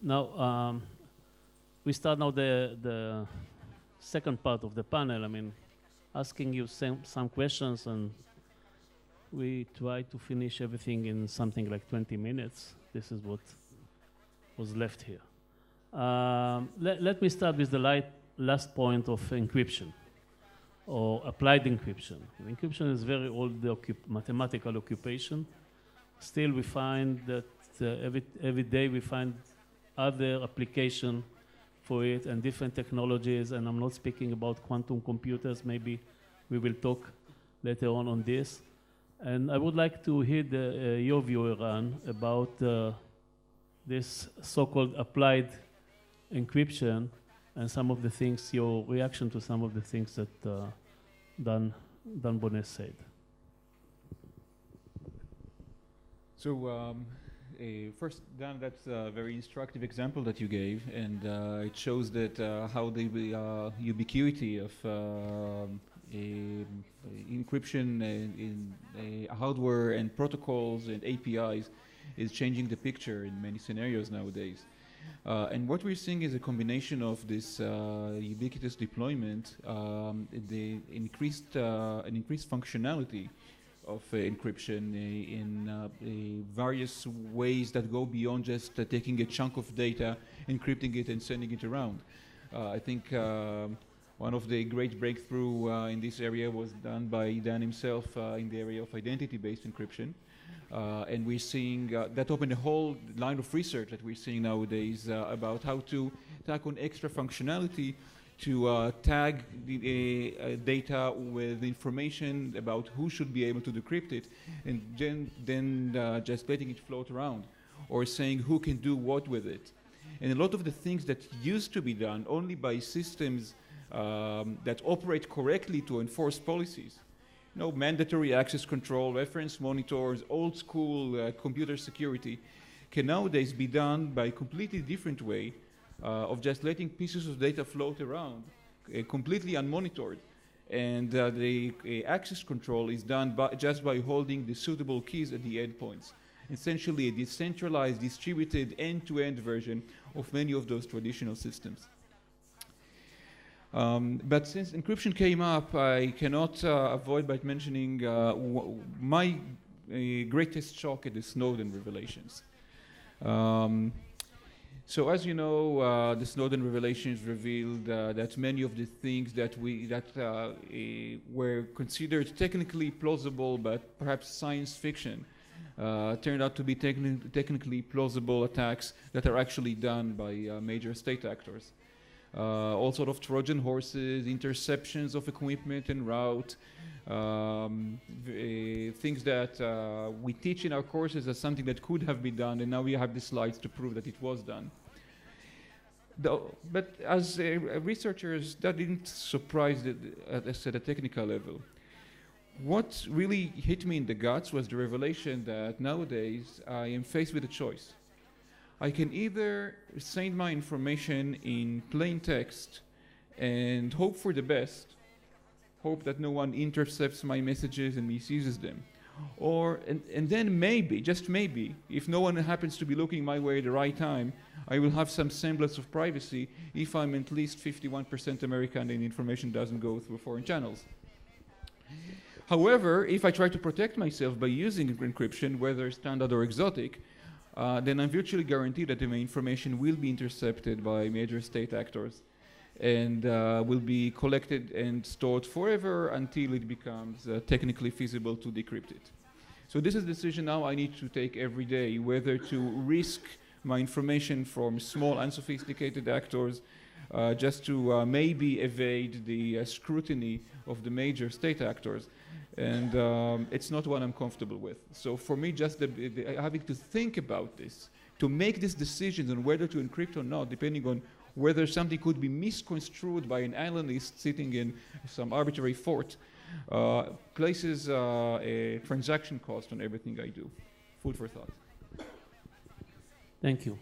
Now, we start now the second part of the panel. I mean, asking you some questions, and we try to finish everything in something like 20 minutes. This is what was left here. Let me start with the last point of encryption, or applied encryption. Encryption is very old mathematical occupation. Still, we find that every day we find other application for it and different technologies, and I'm not speaking about quantum computers. Maybe we will talk later on this. And I would like to hear your view, Eran, about this so-called applied encryption and some of the things, your reaction to some of the things that Dan Bonnet said. So first, Dan, that's a very instructive example that you gave, and it shows that how the ubiquity of encryption in hardware and protocols and APIs is changing the picture in many scenarios nowadays. And what we're seeing is a combination of this ubiquitous deployment, an increased functionality of encryption in various ways that go beyond just taking a chunk of data, encrypting it, and sending it around. I think one of the great breakthrough in this area was done by Dan himself in the area of identity-based encryption. And we're seeing that opened a whole line of research that we're seeing nowadays about how to tack on extra functionality to tag the data with information about who should be able to decrypt it, and then just letting it float around, or saying who can do what with it. And a lot of the things that used to be done only by systems that operate correctly to enforce policies, mandatory access control, reference monitors, old school computer security, can nowadays be done by a completely different way of just letting pieces of data float around, completely unmonitored. And the access control is done just by holding the suitable keys at the endpoints. Essentially a decentralized, distributed, end-to-end version of many of those traditional systems. But since encryption came up, I cannot avoid by mentioning my greatest shock at the Snowden revelations. So as you know, the Snowden revelations revealed that many of the things that were considered technically plausible but perhaps science fiction turned out to be technically plausible attacks that are actually done by major state actors. All sort of Trojan horses, interceptions of equipment en route, things that we teach in our courses as something that could have been done, and now we have the slides to prove that it was done. But as researchers, that didn't surprise us at a technical level. What really hit me in the guts was the revelation that nowadays I am faced with a choice. I can either send my information in plain text and hope for the best, hope that no one intercepts my messages and misuses them, and then maybe, just maybe, if no one happens to be looking my way at the right time, I will have some semblance of privacy if I'm at least 51% American and information doesn't go through foreign channels. However, if I try to protect myself by using encryption, whether standard or exotic, then I'm virtually guaranteed that my information will be intercepted by major state actors and will be collected and stored forever until it becomes technically feasible to decrypt it. So this is a decision now I need to take every day, whether to risk my information from small, unsophisticated actors just to maybe evade the scrutiny of the major state actors. And it's not one I'm comfortable with. So for me, just having to think about this, to make these decisions on whether to encrypt or not, depending on whether something could be misconstrued by an analyst sitting in some arbitrary fort, places a transaction cost on everything I do. Food for thought. Thank you.